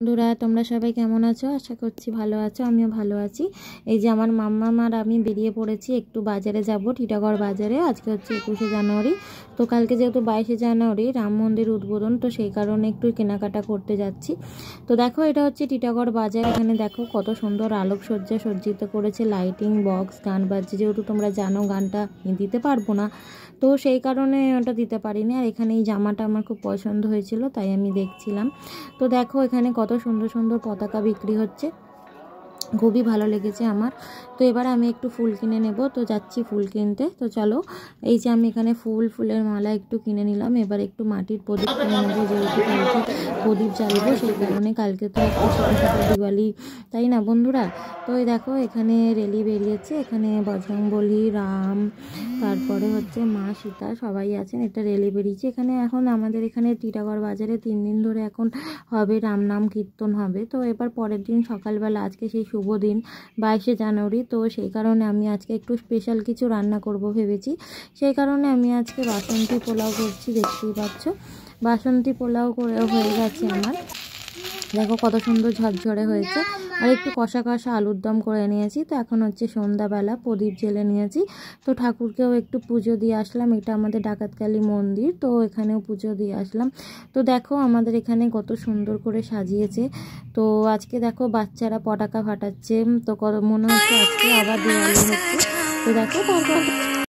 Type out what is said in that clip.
বন্ধুরা তোমরা সবাই কেমন আছো? আশা করছি ভালো আছো, আমিও ভালো আছি। এই যে আমার মাম্মাম আর আমি বেরিয়ে পড়েছি, একটু বাজারে যাব, টিটাগড় বাজারে। আজকে হচ্ছে 21শে জানুয়ারি, তো কালকে যেহেতু 22শে জানুয়ারি রাম মন্দির উদ্বোধন, তো সেই কারণে একটু কেনাকাটা করতে যাচ্ছি। তো দেখো এটা হচ্ছে টিটাগড় বাজার। এখানে দেখো কত সুন্দর আলোকসজ্জা সজ্জিত করেছে, লাইটিং বক্স, গান বাজছে। যেহেতু তোমরা জানো গানটা দিতে পারবো না, তো সেই কারণে ওটা দিতে পারিনি। আর এখানে এই জামাটা আমার খুব পছন্দ হয়েছিল, তাই আমি দেখছিলাম। তো দেখো এখানে কত সুন্দর সুন্দর পতাকা বিক্রি হচ্ছে, খুবই ভালো লেগেছে আমার। তো এবার আমি একটু ফুল কিনে নেব, তো যাচ্ছি ফুল কিনতে। তো চলো, এই যে আমি এখানে ফুলের মালা একটু কিনে নিলাম। এবার একটু মাটির প্রদীপ কিনে নেবো, যেহেতু কালকে প্রদীপ জ্বালবো, সেই কারণে। কালকে তো একটা ছোটো ছোটো দিওয়ালি, তাই না বন্ধুরা? তো এই দেখো এখানে রেলি বেরিয়েছে, এখানে বজরংবলী, রাম, তারপরে হচ্ছে মা সীতা সবাই আছেন। এটা রেলি বেরিয়েছে এখানে। এখন আমাদের এখানে টিটাগড় বাজারে 3 দিন ধরে এখন হবে রাম নাম কীর্তন হবে। তো এবার পরের দিন সকালবেলা, আজকে সেই শুভ দিন 22শে জানুয়ারি, তো সেই কারণে আমি আজকে একটু স্পেশাল কিছু রান্না করব ভেবেছি। সেই কারণে আমি আজকে বাসন্তী পোলাও করছি, দেখতেই পাচ্ছ। বাসন্তী পোলাও করে হয়ে গেছে আমার, দেখো কত সুন্দর ঝরঝরে হয়েছে। আর একটু কষা কষা আলুর দম করে নিয়েছি। তো এখন হচ্ছে সন্ধ্যাবেলা, প্রদীপ জেলে নিয়েছি। তো ঠাকুরকেও একটু পুজো দিয়ে আসলাম। এটা আমাদের ডাকাতকালী মন্দির, তো এখানেও পুজো দিয়ে আসলাম। তো দেখো আমাদের এখানে কত সুন্দর করে সাজিয়েছে। তো আজকে দেখো বাচ্চারা পটাকা ফাটাচ্ছে, তো মনে হচ্ছে আজকে আবার দিওয়ালি হচ্ছে। তো দেখো তারপর